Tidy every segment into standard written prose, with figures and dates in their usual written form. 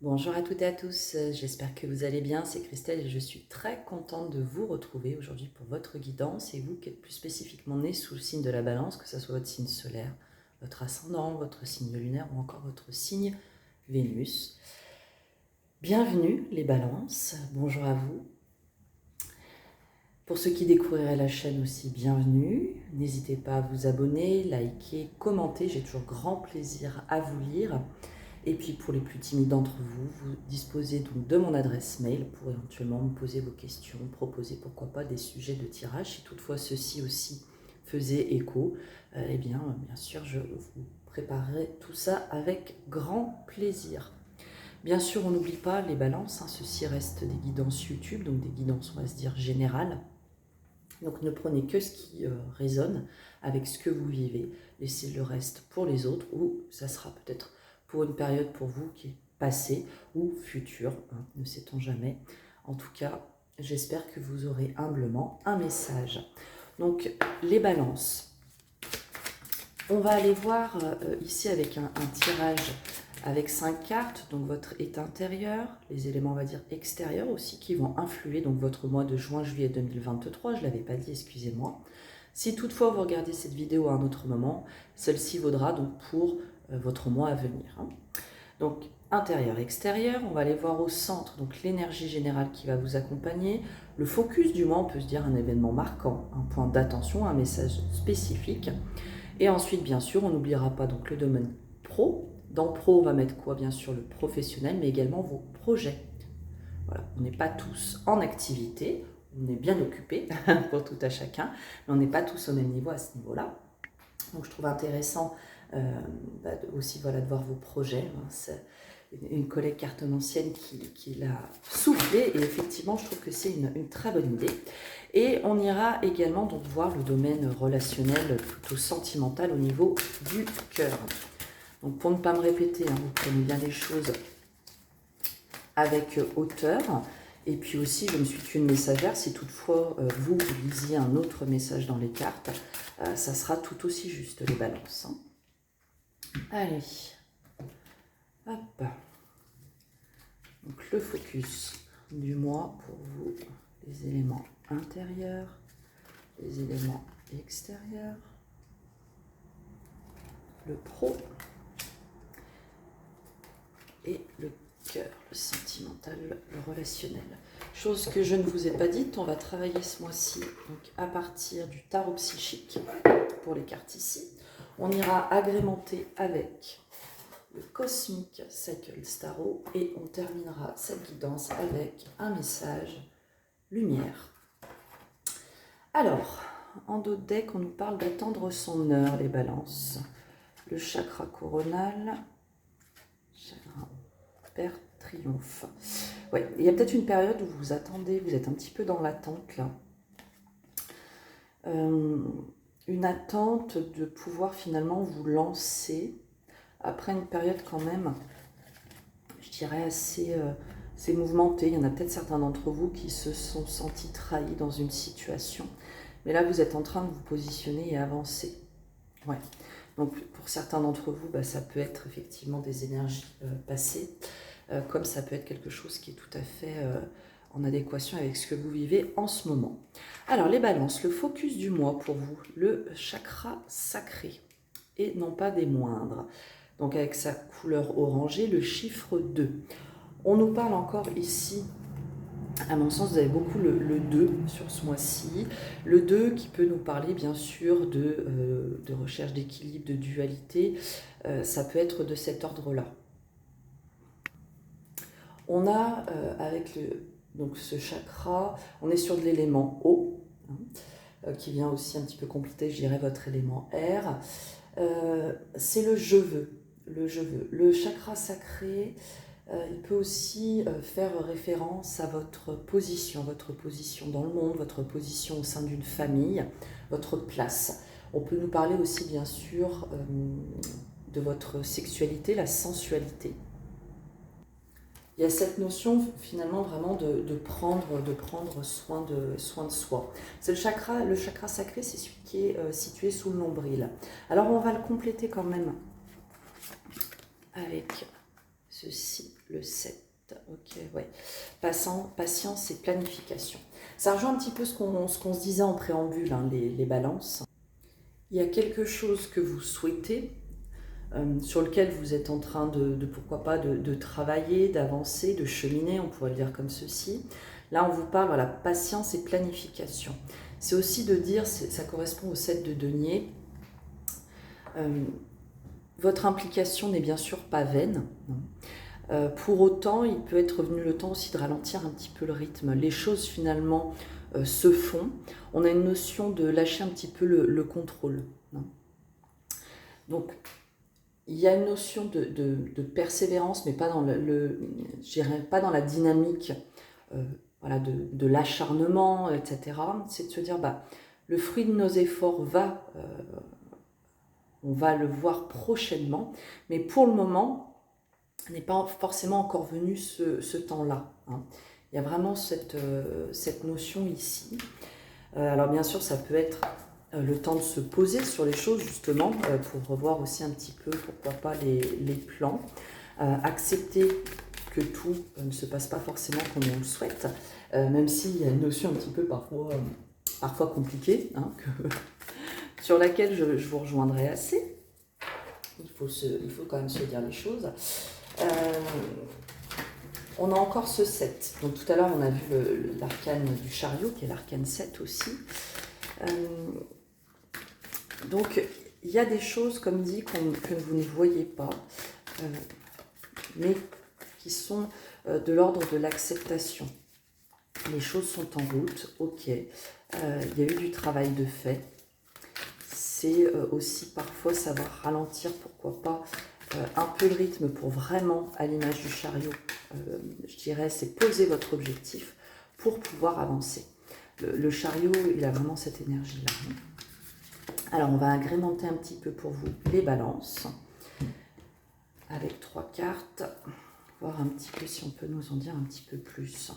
Bonjour à toutes et à tous, j'espère que vous allez bien, c'est Christelle et je suis très contente de vous retrouver aujourd'hui pour votre guidance et vous qui êtes plus spécifiquement né sous le signe de la balance, que ce soit votre signe solaire, votre ascendant, votre signe lunaire ou encore votre signe Vénus. Bienvenue les balances, bonjour à vous. Pour ceux qui découvriraient la chaîne aussi, bienvenue. N'hésitez pas à vous abonner, liker, commenter, j'ai toujours grand plaisir à vous lire. Et puis pour les plus timides d'entre vous, vous disposez donc de mon adresse mail pour éventuellement me poser vos questions, proposer pourquoi pas des sujets de tirage. Si toutefois ceci aussi faisait écho, eh bien sûr je vous préparerai tout ça avec grand plaisir. Bien sûr on n'oublie pas les balances, ceci reste des guidances YouTube, donc des guidances on va se dire générales. Donc ne prenez que ce qui résonne avec ce que vous vivez, laissez le reste pour les autres ou ça sera peut-être pour une période pour vous qui est passée ou future, ne sait-on jamais. En tout cas, j'espère que vous aurez humblement un message. Donc les balances, on va aller voir ici avec un tirage avec 5 cartes, donc votre état intérieur, les éléments on va dire extérieurs aussi qui vont influer donc votre mois de juin-juillet 2023, je ne l'avais pas dit, excusez-moi. Si toutefois vous regardez cette vidéo à un autre moment, celle-ci vaudra donc pour votre mois à venir. Donc intérieur, extérieur, on va aller voir au centre, donc l'énergie générale qui va vous accompagner. Le focus du mois, on peut se dire un événement marquant, un point d'attention, un message spécifique. Et ensuite, bien sûr, on n'oubliera pas donc le domaine pro. Dans pro, on va mettre quoi? Bien sûr, le professionnel, mais également vos projets. Voilà, on n'est pas tous en activité, on est bien occupés pour tout à chacun, mais on n'est pas tous au même niveau à ce niveau-là. Donc je trouve intéressant aussi de voir vos projets. C'est une collègue cartomancienne qui l'a soufflé et effectivement je trouve que c'est une très bonne idée. Et on ira également donc voir le domaine relationnel plutôt sentimental au niveau du cœur. Donc pour ne pas me répéter, vous prenez bien les choses avec hauteur. Et puis aussi, je me suis tuée une messagère. Si toutefois vous lisiez un autre message dans les cartes, ça sera tout aussi juste, les balances. Allez, hop. Donc le focus du mois pour vous, les éléments intérieurs, les éléments extérieurs, le pro et le cœur, le sentimental, le relationnel. Chose que je ne vous ai pas dite, on va travailler ce mois-ci donc à partir du tarot psychique pour les cartes ici. On ira agrémenter avec le Cosmic Cycle Tarot et on terminera cette guidance avec un message lumière. Alors, en dos de deck, on nous parle d'attendre son heure, les balances. Le chakra coronal, chakra Père Triomphe. Ouais, il y a peut-être une période où vous attendez, vous êtes un petit peu dans l'attente là. Une attente de pouvoir finalement vous lancer après une période quand même, je dirais assez mouvementée. Il y en a peut-être certains d'entre vous qui se sont sentis trahis dans une situation. Mais là, vous êtes en train de vous positionner et avancer. Ouais. Donc pour certains d'entre vous, ça peut être effectivement des énergies passées, comme ça peut être quelque chose qui est tout à fait en adéquation avec ce que vous vivez en ce moment. Alors les balances, le focus du mois pour vous, le chakra sacré, et non pas des moindres. Donc avec sa couleur orangée, le chiffre 2. On nous parle encore ici, à mon sens, vous avez beaucoup le 2 sur ce mois-ci. Le 2 qui peut nous parler bien sûr de recherche d'équilibre, de dualité. Ça peut être de cet ordre-là. On a avec donc ce chakra, on est sur de l'élément eau, qui vient aussi un petit peu compléter, je dirais, votre élément air. C'est le je veux. Le je veux. Le chakra sacré, il peut aussi faire référence à votre position dans le monde, votre position au sein d'une famille, votre place. On peut nous parler aussi bien sûr de votre sexualité, la sensualité. Il y a cette notion finalement vraiment de prendre soin de soi. C'est le chakra sacré, c'est celui qui est situé sous le nombril. Alors on va le compléter quand même avec ceci, le 7. Ok, ouais. Patience et planification. Ça rejoint un petit peu ce qu'on se disait en préambule, hein, les balances. Il y a quelque chose que vous souhaitez, sur lequel vous êtes en train pourquoi pas, de travailler, d'avancer, de cheminer, on pourrait le dire comme ceci. Là, on vous parle, voilà, patience et planification. C'est aussi de dire, ça correspond au 7 de denier. Votre implication n'est bien sûr pas vaine. Pour autant, il peut être venu le temps aussi de ralentir un petit peu le rythme. Les choses finalement se font. On a une notion de lâcher un petit peu le contrôle. Donc, il y a une notion de persévérance, mais pas dans je dirais pas dans la dynamique voilà, de l'acharnement, etc. C'est de se dire, le fruit de nos efforts on va le voir prochainement, mais pour le moment, n'est pas forcément encore venu ce temps-là. Hein. Il y a vraiment cette notion ici. Alors bien sûr, ça peut être le temps de se poser sur les choses, justement, pour revoir aussi un petit peu, pourquoi pas, les plans. Accepter que tout ne se passe pas forcément comme on le souhaite, même s'il y a une notion un petit peu parfois compliquée, hein, sur laquelle je vous rejoindrai assez. Il faut quand même se dire les choses. On a encore ce 7. Donc tout à l'heure, on a vu l'arcane du chariot, qui est l'arcane 7 aussi. Donc, il y a des choses, comme dit, que vous ne voyez pas, mais qui sont de l'ordre de l'acceptation. Les choses sont en route, ok. Il y a eu du travail de fait. C'est aussi parfois savoir ralentir, pourquoi pas, un peu le rythme pour vraiment, à l'image du chariot, je dirais, c'est poser votre objectif pour pouvoir avancer. Le chariot, il a vraiment cette énergie-là. Alors, on va agrémenter un petit peu pour vous les balances avec 3 cartes, voir un petit peu si on peut nous en dire un petit peu plus.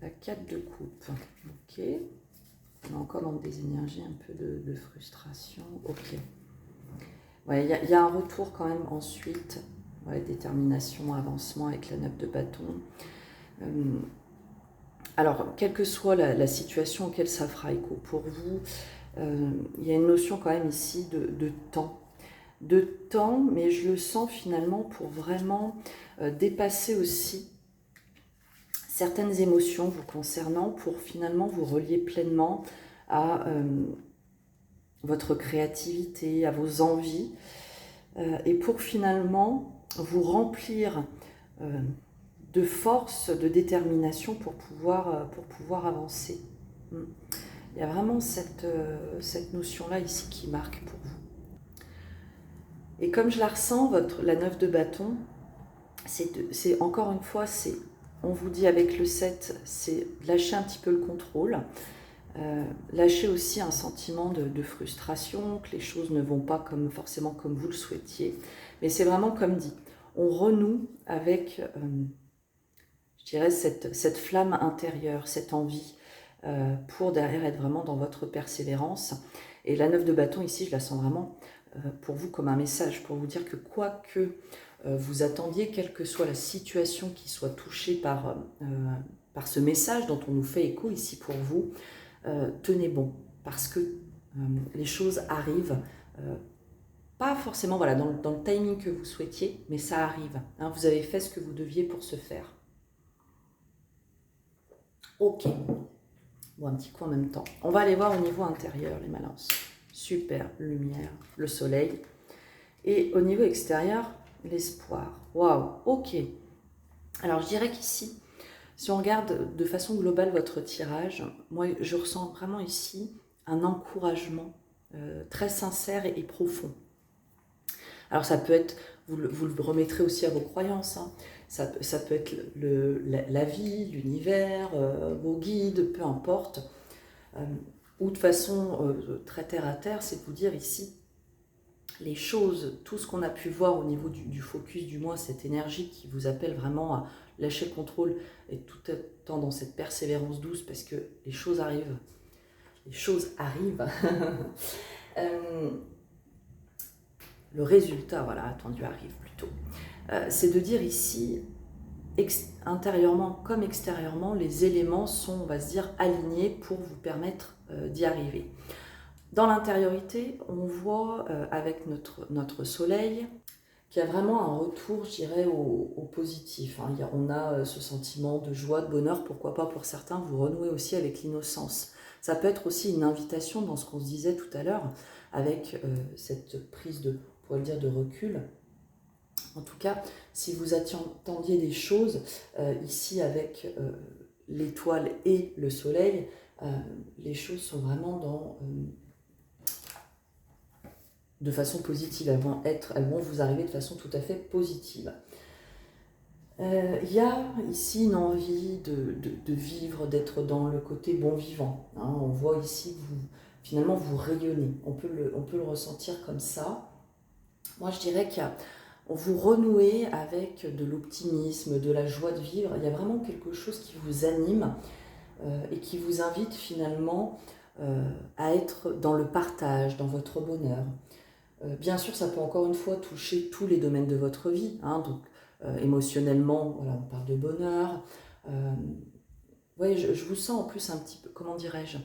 La 4 de coupe, ok. On est encore dans des énergies un peu de frustration, ok. Ouais, il y a un retour quand même ensuite, ouais, détermination, avancement avec la 9 de bâton. Alors, quelle que soit la situation auquel ça fera écho pour vous, il y a une notion quand même ici de temps. De temps, mais je le sens finalement pour vraiment dépasser aussi certaines émotions vous concernant, pour finalement vous relier pleinement à votre créativité, à vos envies, et pour finalement vous remplir de force, de détermination pour pouvoir avancer. Il y a vraiment cette notion-là ici qui marque pour vous. Et comme je la ressens, la 9 de bâton, c'est encore une fois, on vous dit avec le 7, c'est lâcher un petit peu le contrôle, lâcher aussi un sentiment de frustration, que les choses ne vont pas forcément comme vous le souhaitiez. Mais c'est vraiment comme dit, on renoue avec, je dirais, cette flamme intérieure, cette envie, pour derrière être vraiment dans votre persévérance. Et la 9 de bâton ici, je la sens vraiment pour vous comme un message, pour vous dire que quoi que vous attendiez, quelle que soit la situation qui soit touchée par ce message dont on nous fait écho ici pour vous, tenez bon, parce que les choses arrivent, pas forcément voilà, dans le timing que vous souhaitiez, mais ça arrive. Hein, vous avez fait ce que vous deviez pour ce faire. Ok. Bon, un petit coup en même temps. On va aller voir au niveau intérieur, les balances. Super, lumière, le soleil. Et au niveau extérieur, l'espoir. Waouh, ok. Alors, je dirais qu'ici, si on regarde de façon globale votre tirage, moi, je ressens vraiment ici un encouragement très sincère et profond. Alors, ça peut être, vous le remettrez aussi à vos croyances, hein. Ça peut être la vie, l'univers, vos guides, peu importe. Ou de façon très terre à terre, c'est de vous dire ici, les choses, tout ce qu'on a pu voir au niveau du focus, du moins cette énergie qui vous appelle vraiment à lâcher le contrôle et tout étant dans cette persévérance douce, parce que les choses arrivent. Les choses arrivent. Le résultat, voilà, attendu arrive plutôt. c'est de dire ici, intérieurement comme extérieurement, les éléments sont, on va se dire, alignés pour vous permettre d'y arriver. Dans l'intériorité, on voit avec notre soleil qu'il y a vraiment un retour, je dirais, au positif. Hein. On a ce sentiment de joie, de bonheur, pourquoi pas pour certains, vous renouez aussi avec l'innocence. Ça peut être aussi une invitation dans ce qu'on se disait tout à l'heure, avec cette prise de, on pourrait le dire, de recul. En tout cas, si vous attendiez des choses, ici avec l'étoile et le soleil, les choses sont vraiment de façon positive, elles vont vous arriver de façon tout à fait positive. Il y a ici une envie de vivre, d'être dans le côté bon vivant. Hein. On voit ici que finalement vous rayonnez, on peut le ressentir comme ça. Moi je dirais qu'on vous renouez avec de l'optimisme, de la joie de vivre. Il y a vraiment quelque chose qui vous anime et qui vous invite finalement à être dans le partage, dans votre bonheur. Bien sûr, ça peut encore une fois toucher tous les domaines de votre vie. Hein, donc, émotionnellement, voilà, on parle de bonheur. Ouais, je vous sens en plus un petit peu, comment dirais-je,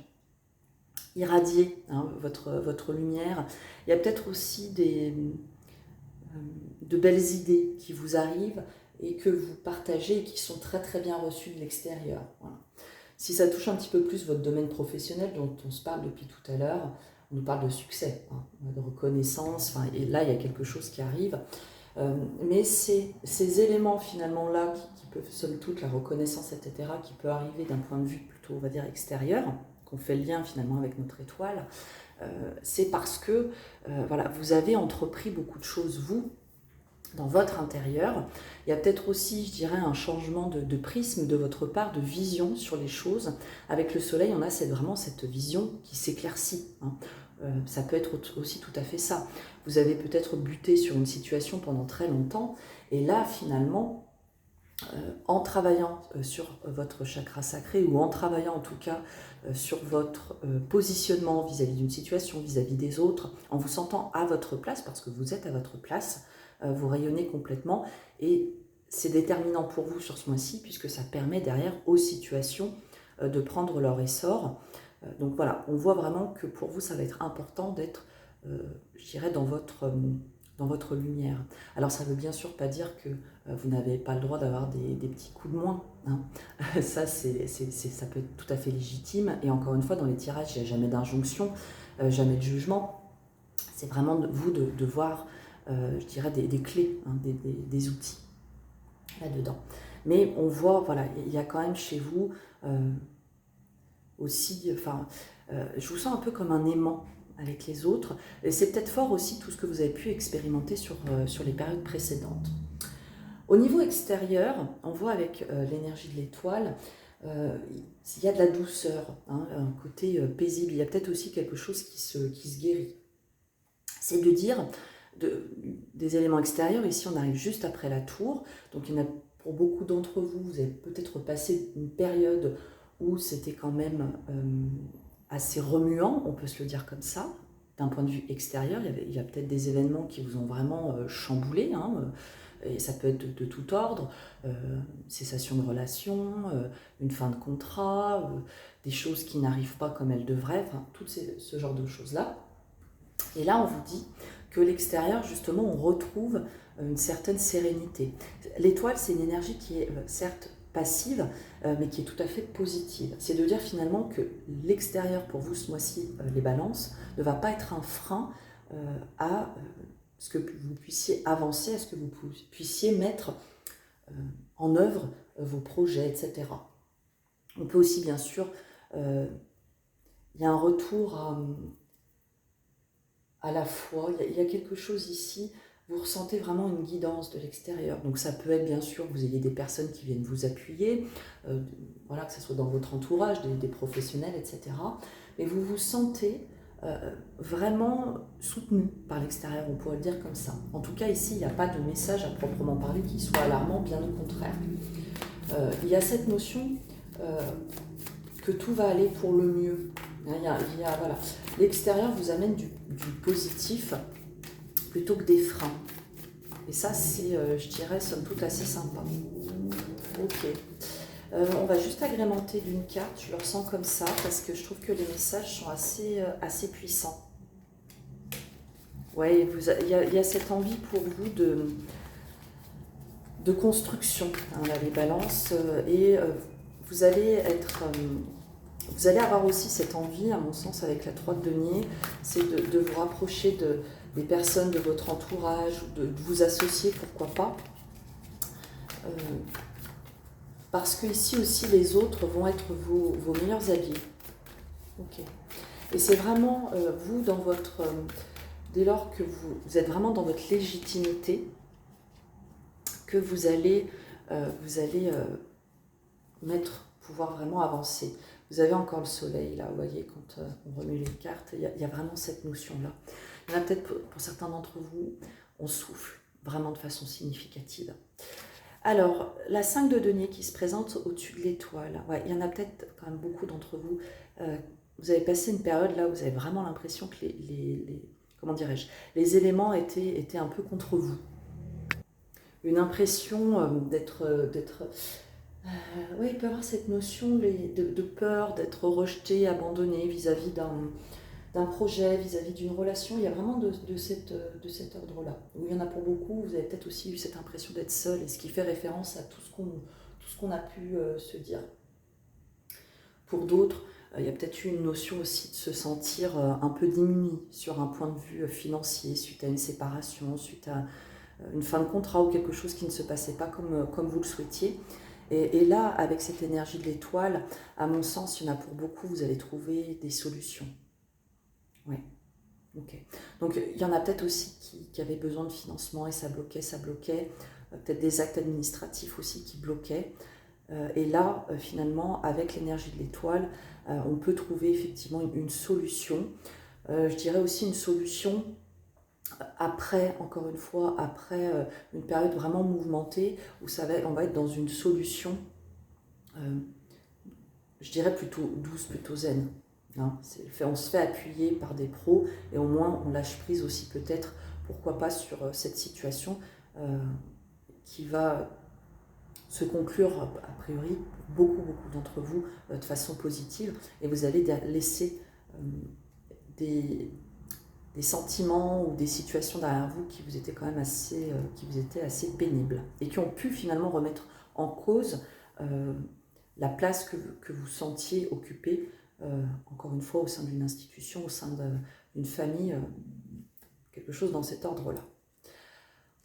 irradier hein, votre lumière. Il y a peut-être aussi de belles idées qui vous arrivent et que vous partagez et qui sont très très bien reçues de l'extérieur. Voilà. Si ça touche un petit peu plus votre domaine professionnel dont on se parle depuis tout à l'heure, on nous parle de succès, hein, de reconnaissance, et là il y a quelque chose qui arrive. Mais ces éléments finalement là qui peuvent, somme toute, la reconnaissance, etc., qui peut arriver d'un point de vue plutôt, on va dire, extérieur, qu'on fait le lien finalement avec notre étoile, c'est parce que voilà, vous avez entrepris beaucoup de choses, vous, dans votre intérieur. Il y a peut-être aussi, je dirais, un changement de prisme de votre part, de vision sur les choses. Avec le soleil, on a vraiment cette vision qui s'éclaircit. Hein. Ça peut être aussi tout à fait ça. Vous avez peut-être buté sur une situation pendant très longtemps, et là, finalement, en travaillant sur votre chakra sacré, ou en travaillant en tout cas sur votre positionnement vis-à-vis d'une situation, vis-à-vis des autres, en vous sentant à votre place, parce que vous êtes à votre place, vous rayonnez complètement, et c'est déterminant pour vous sur ce mois-ci, puisque ça permet derrière aux situations de prendre leur essor. Donc voilà, on voit vraiment que pour vous, ça va être important d'être, je dirais, dans votre lumière. Alors ça ne veut bien sûr pas dire que vous n'avez pas le droit d'avoir des petits coups de moins. Hein. Ça, ça peut être tout à fait légitime. Et encore une fois, dans les tirages, il n'y a jamais d'injonction, jamais de jugement. C'est vraiment vous de voir, je dirais, des clés, hein, des outils là-dedans. Mais on voit, voilà, il y a quand même chez vous aussi, je vous sens un peu comme un aimant avec les autres. Et c'est peut-être fort aussi tout ce que vous avez pu expérimenter sur les périodes précédentes. Au niveau extérieur, on voit avec l'énergie de l'étoile, il y a de la douceur, hein, un côté paisible. Il y a peut-être aussi quelque chose qui se guérit. C'est de dire des éléments extérieurs. Ici, on arrive juste après la tour. Donc, il y en a pour beaucoup d'entre vous, vous avez peut-être passé une période où c'était quand même assez remuant, on peut se le dire comme ça. D'un point de vue extérieur, il y a peut-être des événements qui vous ont vraiment chamboulé, hein, et ça peut être de tout ordre, cessation de relation, une fin de contrat, des choses qui n'arrivent pas comme elles devraient, enfin, tout ce genre de choses-là. Et là, on vous dit que l'extérieur, justement, on retrouve une certaine sérénité. L'étoile, c'est une énergie qui est certes passive, mais qui est tout à fait positive. C'est de dire finalement que l'extérieur, pour vous ce mois-ci, les balances, ne va pas être un frein à ce que vous puissiez avancer, à ce que vous puissiez mettre en œuvre vos projets, etc. On peut aussi, bien sûr, il y a un retour à la foi, il y a quelque chose ici, vous ressentez vraiment une guidance de l'extérieur. Donc ça peut être bien sûr que vous ayez des personnes qui viennent vous appuyer, voilà, que ce soit dans votre entourage, des professionnels, etc. Mais vous vous sentez vraiment soutenu par l'extérieur, on pourrait le dire comme ça. En tout cas ici, il n'y a pas de message à proprement parler qui soit alarmant, bien au contraire. Il y a cette notion que tout va aller pour le mieux. Voilà. L'extérieur vous amène du positif plutôt que des freins. Et ça, c'est, je dirais, somme toute assez sympa. Ok. On va juste agrémenter d'une carte, je le ressens comme ça, parce que je trouve que les messages sont assez puissants. Ouais, il y a cette envie pour vous de construction, hein, là, les balances, et vous allez être... vous allez avoir aussi cette envie, à mon sens, avec la 3 de denier, c'est de vous rapprocher des personnes de votre entourage, ou de vous associer, pourquoi pas. Parce que ici aussi, les autres vont être vos meilleurs alliés. Ok. Et c'est vraiment vous, dans votre... dès lors que vous êtes vraiment dans votre légitimité, que vous allez pouvoir vraiment avancer. Vous avez encore le soleil, là, vous voyez, quand on remet les cartes, il y a vraiment cette notion-là. Il y en a peut-être, pour certains d'entre vous, on souffle vraiment de façon significative. Alors, la 5 de denier qui se présente au-dessus de l'étoile, ouais, il y en a peut-être quand même beaucoup d'entre vous, vous avez passé une période là où vous avez vraiment l'impression que comment dirais-je, les éléments étaient un peu contre vous. Une impression d'être oui, il peut y avoir cette notion de peur, d'être rejeté, abandonné vis-à-vis d'un projet, vis-à-vis d'une relation. Il y a vraiment de cet ordre-là. Il y en a pour beaucoup, vous avez peut-être aussi eu cette impression d'être seul, et ce qui fait référence à tout ce qu'on a pu se dire. Pour d'autres, il y a peut-être eu une notion aussi de se sentir un peu démuni sur un point de vue financier, suite à une séparation, suite à une fin de contrat ou quelque chose qui ne se passait pas comme vous le souhaitiez. Et là, avec cette énergie de l'étoile, à mon sens, il y en a pour beaucoup, vous allez trouver des solutions. Oui, ok. Donc, il y en a peut-être aussi qui avaient besoin de financement et ça bloquait. Peut-être des actes administratifs aussi qui bloquaient. Et là, finalement, avec l'énergie de l'étoile, on peut trouver effectivement une solution. Je dirais aussi une solution après, encore une fois, après une période vraiment mouvementée, où on va être dans une solution, je dirais plutôt douce, plutôt zen. Hein. On se fait appuyer par des pros, et au moins on lâche prise aussi peut-être, pourquoi pas, sur cette situation qui va se conclure, a priori, pour beaucoup d'entre vous, de façon positive, et vous allez laisser des sentiments ou des situations derrière vous qui vous étaient quand même qui vous étaient assez pénibles et qui ont pu finalement remettre en cause la place que vous sentiez occuper, encore une fois, au sein d'une institution, au sein d'une famille, quelque chose dans cet ordre-là.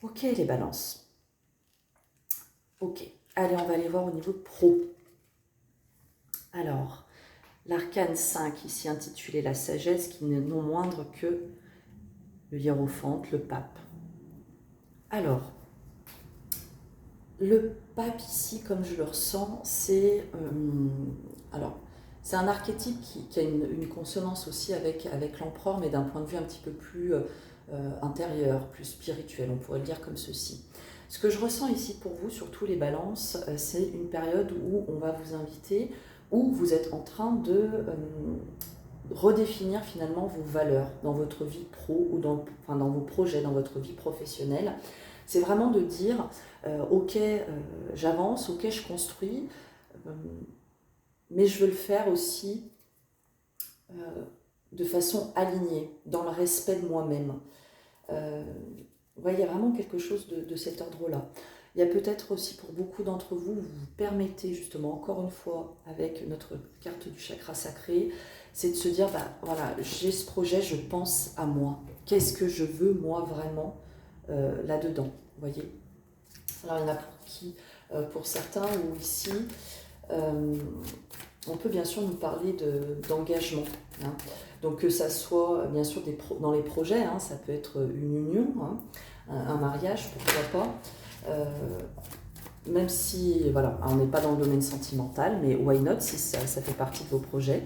Ok, les balances. Ok, allez, on va aller voir au niveau pro. Alors, l'arcane 5, ici intitulé la sagesse, qui n'est non moindre que le hiérophante, le pape. Alors, le pape ici, comme je le ressens, c'est un archétype qui a une consonance aussi avec l'empereur, mais d'un point de vue un petit peu plus intérieur, plus spirituel, on pourrait le dire comme ceci. Ce que je ressens ici pour vous, surtout les balances, c'est une période où on va vous inviter, où vous êtes en train de redéfinir finalement vos valeurs dans votre vie pro ou dans vos projets, dans votre vie professionnelle. C'est vraiment de dire, ok, j'avance, ok, je construis, mais je veux le faire aussi de façon alignée, dans le respect de moi-même. Il y a vraiment quelque chose de cet ordre-là. Il y a peut-être aussi pour beaucoup d'entre vous, vous vous permettez justement, encore une fois, avec notre carte du chakra sacré, c'est de se dire, voilà, j'ai ce projet, je pense à moi. Qu'est-ce que je veux, moi, vraiment, là-dedans, vous voyez? Alors, il y en a pour qui, pour certains, ou ici, on peut bien sûr nous parler d'engagement. Hein. Donc, que ça soit, bien sûr, dans les projets, hein, ça peut être une union, hein, un mariage, pourquoi pas. Même si, voilà, on n'est pas dans le domaine sentimental, mais why not, si ça fait partie de vos projets.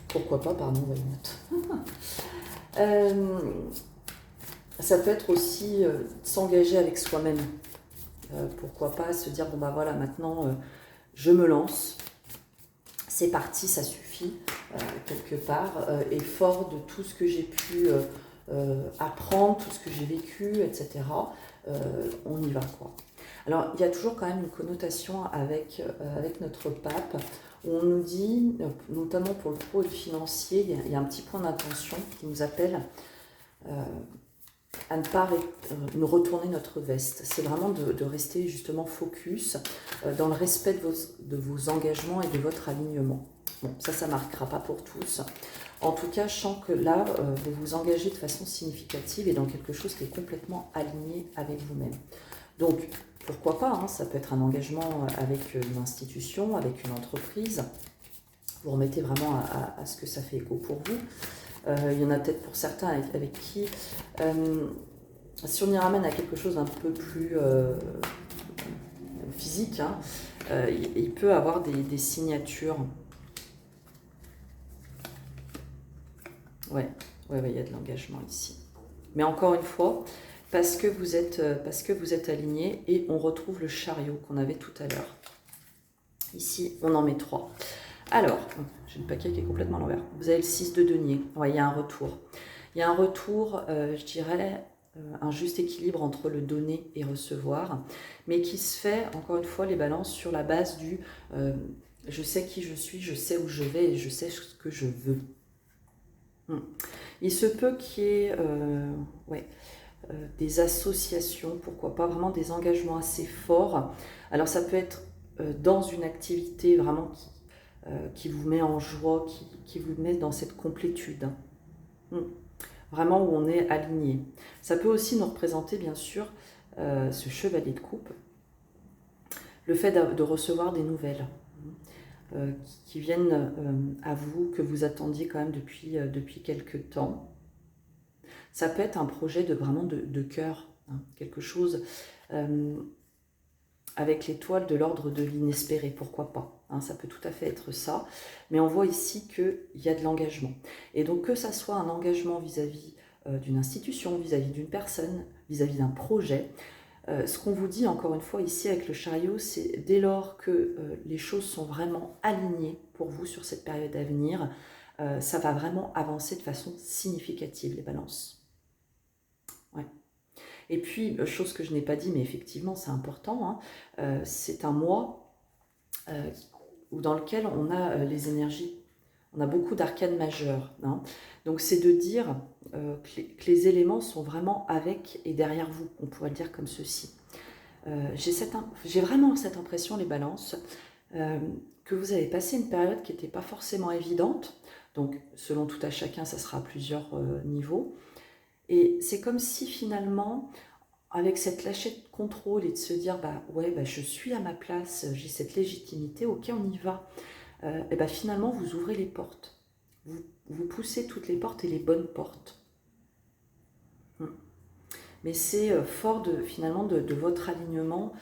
Pourquoi pas, pardon, why not. Ça peut être aussi s'engager avec soi-même. Pourquoi pas se dire, bon voilà, maintenant, je me lance, c'est parti, ça suffit, quelque part, et fort de tout ce que j'ai pu apprendre tout ce que j'ai vécu, etc. On y va, quoi. Alors, il y a toujours quand même une connotation avec notre pape, où on nous dit, notamment pour le pro et le financier, il y a un petit point d'attention qui nous appelle à ne pas nous retourner notre veste. C'est vraiment de rester justement focus dans le respect de vos engagements et de votre alignement. Bon, ça ne marquera pas pour tous. En tout cas, je sens que là, vous vous engagez de façon significative et dans quelque chose qui est complètement aligné avec vous-même. Donc, pourquoi pas, hein, ça peut être un engagement avec une institution, avec une entreprise. Vous remettez vraiment à ce que ça fait écho pour vous. Il y en a peut-être pour certains avec qui, si on y ramène à quelque chose d'un peu plus physique, hein, il peut avoir des signatures. Ouais, il y a de l'engagement ici. Mais encore une fois, parce que vous êtes aligné, et on retrouve le chariot qu'on avait tout à l'heure. Ici, on en met 3. Alors, j'ai le paquet qui est complètement à l'envers. Vous avez le 6 de denier. Ouais, il y a un retour. Il y a un retour, je dirais, un juste équilibre entre le donner et recevoir, mais qui se fait, encore une fois, les balances sur la base du je sais qui je suis, je sais où je vais et je sais ce que je veux. Il se peut qu'il y ait des associations, pourquoi pas, vraiment des engagements assez forts. Alors ça peut être dans une activité vraiment qui vous met en joie, qui vous met dans cette complétude. Vraiment où on est aligné. Ça peut aussi nous représenter, bien sûr, ce chevalier de coupe, le fait de recevoir des nouvelles qui viennent à vous, que vous attendiez quand même depuis quelques temps. Ça peut être un projet vraiment de cœur, hein, quelque chose avec l'étoile de l'ordre de l'inespéré, pourquoi pas, hein, ça peut tout à fait être ça, mais on voit ici qu'il y a de l'engagement. Et donc que ça soit un engagement vis-à-vis d'une institution, vis-à-vis d'une personne, vis-à-vis d'un projet, ce qu'on vous dit encore une fois ici avec le chariot, c'est dès lors que les choses sont vraiment alignées pour vous sur cette période à venir, ça va vraiment avancer de façon significative, les balances. Ouais. Et puis, chose que je n'ai pas dit, mais effectivement c'est important, hein, c'est un mois dans lequel on a les énergies, on a beaucoup d'arcanes majeures, hein. Donc c'est de dire que les éléments sont vraiment avec et derrière vous, on pourrait le dire comme ceci. J'ai vraiment cette impression, les balances, que vous avez passé une période qui n'était pas forcément évidente, donc selon tout à chacun ça sera à plusieurs niveaux, et c'est comme si finalement, avec cette lâcher de contrôle et de se dire je suis à ma place, j'ai cette légitimité, ok on y va, et finalement vous ouvrez les portes, vous poussez toutes les portes et les bonnes portes. Mais c'est fort finalement de votre alignement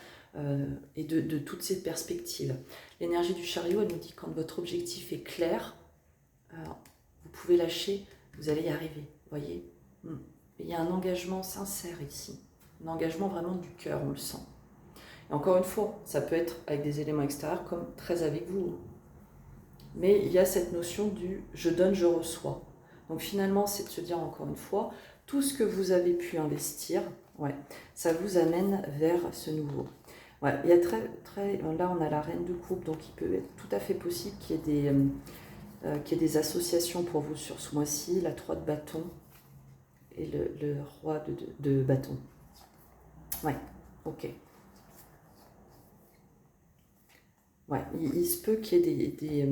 et de toutes ces perspectives. L'énergie du chariot, elle nous dit quand votre objectif est clair, vous pouvez lâcher, vous allez y arriver, voyez. Il y a un engagement sincère ici, un engagement vraiment du cœur, on le sent. Et encore une fois, ça peut être avec des éléments extérieurs comme très avec vous. Mais il y a cette notion du « je donne, je reçois ». Donc finalement, c'est de se dire encore une fois, tout ce que vous avez pu investir, ça vous amène vers ce nouveau. Ouais, il y a là, on a la reine de coupe, donc il peut être tout à fait possible qu'il y ait des associations pour vous sur ce mois-ci, la 3 de bâton et le roi de bâton. Ouais, ok. Ouais, il se peut qu'il y ait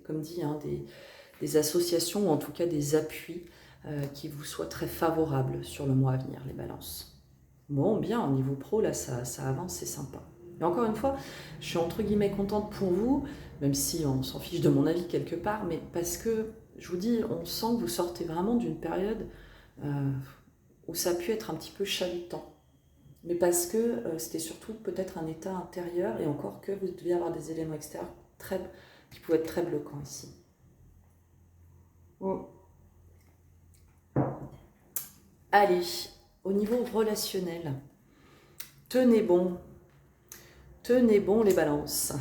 comme dit, hein, des associations ou en tout cas des appuis qui vous soient très favorables sur le mois à venir, les balances. Bon, bien, au niveau pro, là, ça avance, c'est sympa. Et encore une fois, je suis entre guillemets contente pour vous, même si on s'en fiche de mon avis quelque part, mais parce que, je vous dis, on sent que vous sortez vraiment d'une période où ça a pu être un petit peu chalutant. Mais parce que c'était surtout peut-être un état intérieur, et encore que vous deviez avoir des éléments extérieurs qui pouvaient être très bloquants ici. Allez, au niveau relationnel, tenez bon les balances.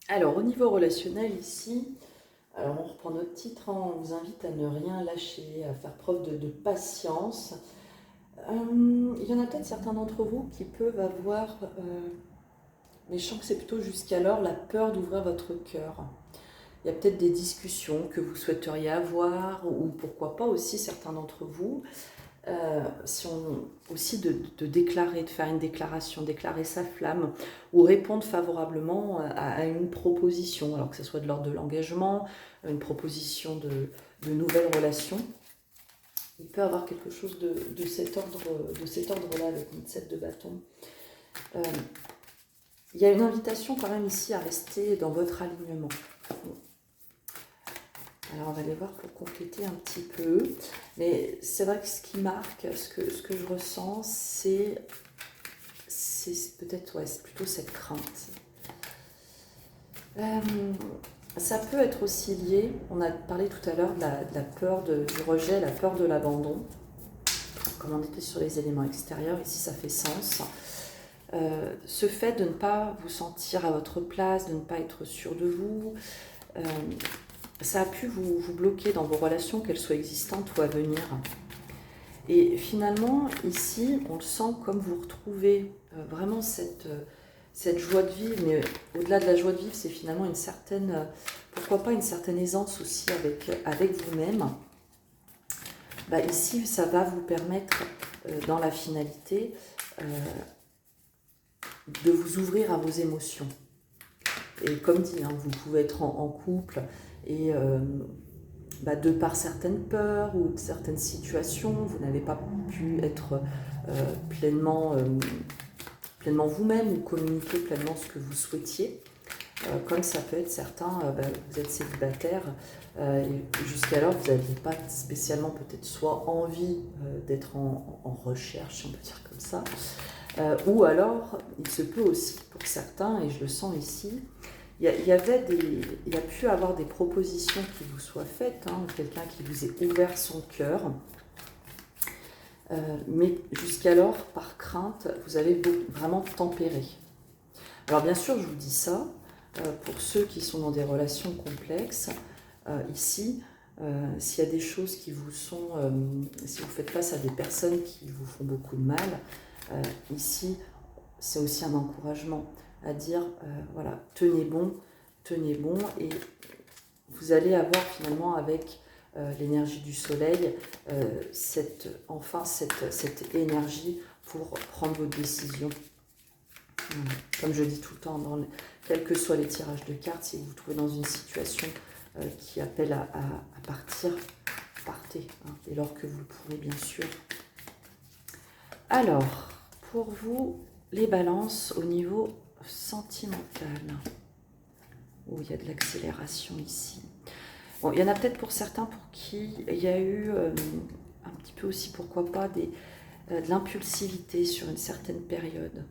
Alors, au niveau relationnel ici, Alors on reprend notre titre, hein. On vous invite à ne rien lâcher, à faire preuve de patience. Il y en a peut-être certains d'entre vous qui peuvent avoir, mais je sens que c'est plutôt jusqu'alors, la peur d'ouvrir votre cœur. Il y a peut-être des discussions que vous souhaiteriez avoir, ou pourquoi pas aussi certains d'entre vous, si on, aussi de déclarer, de faire une déclaration, déclarer sa flamme, ou répondre favorablement à une proposition, alors que ce soit de l'ordre de l'engagement, une proposition de nouvelles relations. Il peut y avoir quelque chose de cet ordre-là avec notre 7 de bâton. Il y a une invitation quand même ici à rester dans votre alignement. Alors on va aller voir pour compléter un petit peu. Mais c'est vrai que ce qui marque, ce que je ressens, c'est peut-être c'est plutôt cette crainte. Ça peut être aussi lié, on a parlé tout à l'heure de la peur du rejet, la peur de l'abandon. Comme on était sur les éléments extérieurs, ici ça fait sens. Ce fait de ne pas vous sentir à votre place, de ne pas être sûr de vous, ça a pu vous bloquer dans vos relations, qu'elles soient existantes ou à venir. Et finalement, ici, on le sent comme vous retrouvez vraiment cette joie de vivre, mais au-delà de la joie de vivre, c'est finalement une certaine, pourquoi pas une certaine aisance aussi avec vous-même. Ici, ça va vous permettre, dans la finalité, de vous ouvrir à vos émotions. Et comme dit, hein, vous pouvez être en couple et de par certaines peurs ou certaines situations, vous n'avez pas pu être pleinement vous-même ou communiquer pleinement ce que vous souhaitiez. Comme ça peut être certains, vous êtes célibataire et jusqu'alors vous n'aviez pas spécialement peut-être soit envie d'être en recherche, si on peut dire comme ça, ou alors il se peut aussi pour certains, et je le sens ici, il y a pu avoir des propositions qui vous soient faites, hein, quelqu'un qui vous ait ouvert son cœur, mais jusqu'alors, par crainte, vous avez vraiment tempéré. Alors bien sûr, je vous dis ça, pour ceux qui sont dans des relations complexes, ici, s'il y a des choses qui vous sont, si vous faites face à des personnes qui vous font beaucoup de mal, ici, c'est aussi un encouragement à dire, voilà, tenez bon, et vous allez avoir finalement avec l'énergie du soleil, cette énergie pour prendre vos décisions. Comme je dis tout le temps, quels que soient les tirages de cartes, si vous vous trouvez dans une situation qui appelle à partir, partez, hein, dès lors que vous le pourrez, bien sûr. Alors, pour vous, les balances au niveau sentimental, où il y a de l'accélération ici. Bon, il y en a peut-être pour certains pour qui il y a eu un petit peu aussi, pourquoi pas, de l'impulsivité sur une certaine période.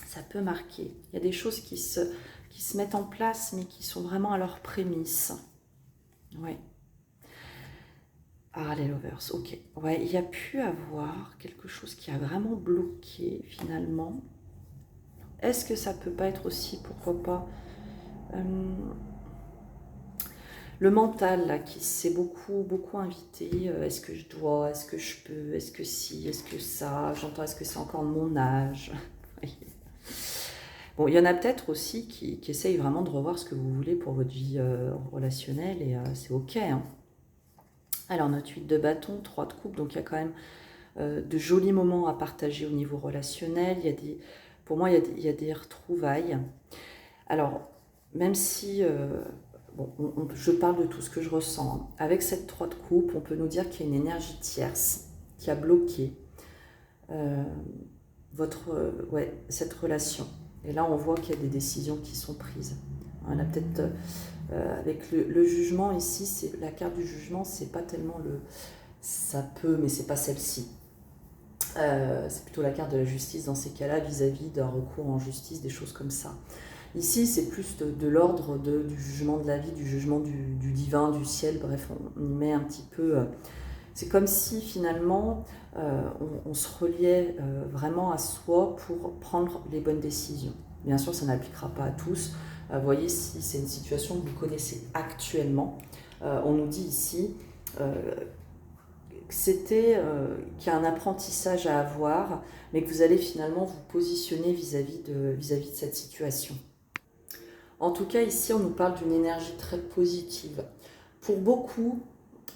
Ça peut marquer. Il y a des choses qui se mettent en place, mais qui sont vraiment à leurs prémices. Ouais. Ah, les lovers, ok. Ouais, il y a pu avoir quelque chose qui a vraiment bloqué, finalement. Est-ce que ça peut pas être aussi, pourquoi pas, le mental, là, qui s'est beaucoup invité. Est-ce que je dois, est-ce que je peux, est-ce que si, est-ce que ça, j'entends, est-ce que c'est encore de mon âge? Bon, il y en a peut-être aussi qui essayent vraiment de revoir ce que vous voulez pour votre vie relationnelle, et c'est ok, hein. Alors, notre 8 de bâton, 3 de coupe, donc il y a quand même de jolis moments à partager au niveau relationnel. Pour moi, il y a des retrouvailles. Alors, même si, je parle de tout ce que je ressens, hein. Avec cette 3 de coupe, on peut nous dire qu'il y a une énergie tierce qui a bloqué cette relation. Et là, on voit qu'il y a des décisions qui sont prises. On a peut-être, avec le jugement ici, la carte du jugement, c'est pas tellement ça peut, mais c'est pas celle-ci. C'est plutôt la carte de la justice dans ces cas-là, vis-à-vis d'un recours en justice, des choses comme ça. Ici, c'est plus de l'ordre du jugement de la vie, du jugement du divin, du ciel, bref, on y met un petit peu... c'est comme si finalement, on se reliait vraiment à soi pour prendre les bonnes décisions. Bien sûr, ça n'appliquera pas à tous. Voyez si c'est une situation que vous connaissez actuellement. On nous dit ici qu'il y a un apprentissage à avoir, mais que vous allez finalement vous positionner vis-à-vis de cette situation. En tout cas, ici, on nous parle d'une énergie très positive. Pour beaucoup,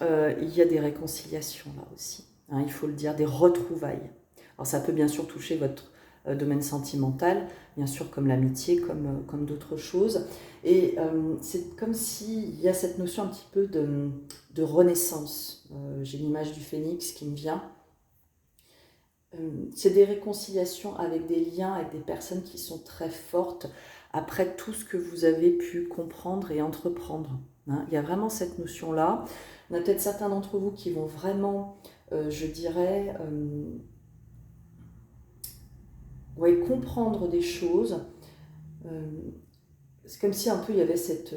il y a des réconciliations là aussi, hein, il faut le dire, des retrouvailles. Alors ça peut bien sûr toucher votre domaine sentimental, bien sûr comme l'amitié, comme d'autres choses. Et c'est comme s'il y a cette notion un petit peu de renaissance. J'ai l'image du phénix qui me vient. C'est des réconciliations avec des liens, avec des personnes qui sont très fortes après tout ce que vous avez pu comprendre et entreprendre. Hein. Il y a vraiment cette notion-là. On a peut-être certains d'entre vous qui vont vraiment, je dirais, comprendre des choses. C'est comme si un peu il y avait cette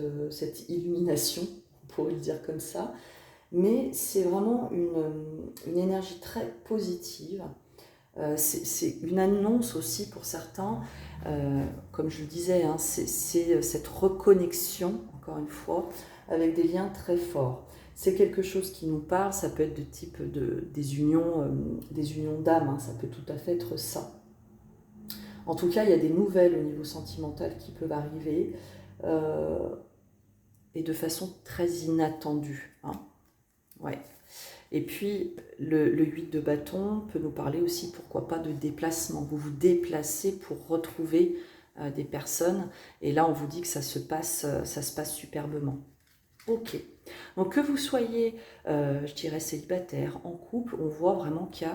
illumination, on pourrait le dire comme ça. Mais c'est vraiment une énergie très positive. C'est une annonce aussi pour certains, comme je le disais, hein, c'est cette reconnexion, encore une fois, avec des liens très forts. C'est quelque chose qui nous parle, ça peut être de type des unions d'âme, hein, ça peut tout à fait être ça. En tout cas, il y a des nouvelles au niveau sentimental qui peuvent arriver, et de façon très inattendue. Hein. Ouais. Et puis, le 8 de bâton peut nous parler aussi, pourquoi pas, de déplacement. Vous vous déplacez pour retrouver des personnes. Et là, on vous dit que ça se passe superbement. Ok. Donc, que vous soyez, je dirais, célibataire, en couple, on voit vraiment qu'il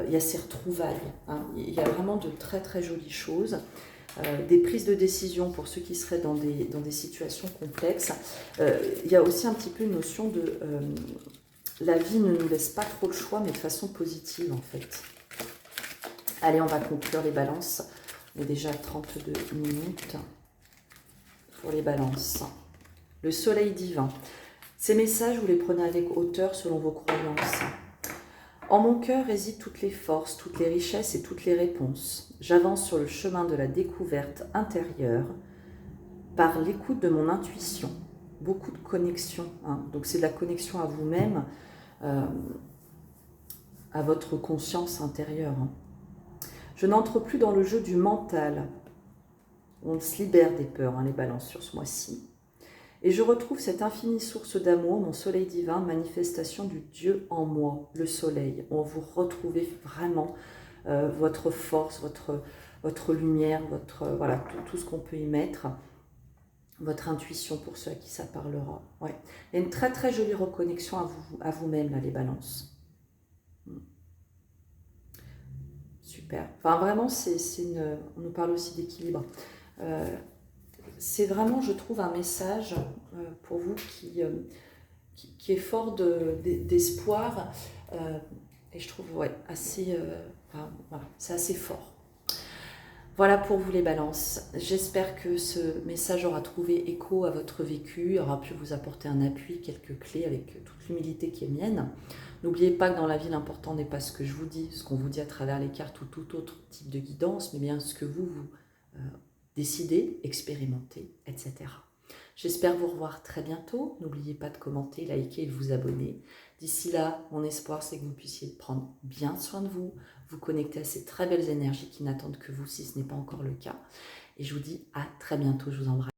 y a ces retrouvailles. Hein. Il y a vraiment de très, très jolies choses. Des prises de décision pour ceux qui seraient dans des situations complexes. Il y a aussi un petit peu une notion de... la vie ne nous laisse pas trop le choix, mais de façon positive en fait. Allez, on va conclure les balances. On est déjà à 32 minutes pour les balances. Le soleil divin. Ces messages, vous les prenez avec hauteur selon vos croyances. En mon cœur résident toutes les forces, toutes les richesses et toutes les réponses. J'avance sur le chemin de la découverte intérieure par l'écoute de mon intuition. Beaucoup de connexion. Hein. Donc c'est de la connexion à vous-même. À votre conscience intérieure. Je n'entre plus dans le jeu du mental. On se libère des peurs, hein, les balances sur ce mois-ci. Et je retrouve cette infinie source d'amour, mon soleil divin, manifestation du Dieu en moi, le soleil. On vous retrouvez vraiment votre force, votre lumière, voilà, tout ce qu'on peut y mettre. Votre intuition pour ceux à qui ça parlera. Ouais. Il y a une très très jolie reconnexion à vous-même, là, les balances. Super. Enfin, vraiment, on nous parle aussi d'équilibre. C'est vraiment, je trouve, un message pour vous qui est fort d'espoir. Et je trouve, assez... voilà, c'est assez fort. Voilà pour vous les balances. J'espère que ce message aura trouvé écho à votre vécu, aura pu vous apporter un appui, quelques clés avec toute l'humilité qui est mienne. N'oubliez pas que dans la vie, l'important n'est pas ce que je vous dis, ce qu'on vous dit à travers les cartes ou tout autre type de guidance, mais bien ce que vous décidez, expérimentez, etc. J'espère vous revoir très bientôt. N'oubliez pas de commenter, liker et de vous abonner. D'ici là, mon espoir, c'est que vous puissiez prendre bien soin de vous, vous connecter à ces très belles énergies qui n'attendent que vous si ce n'est pas encore le cas. Et je vous dis à très bientôt, je vous embrasse.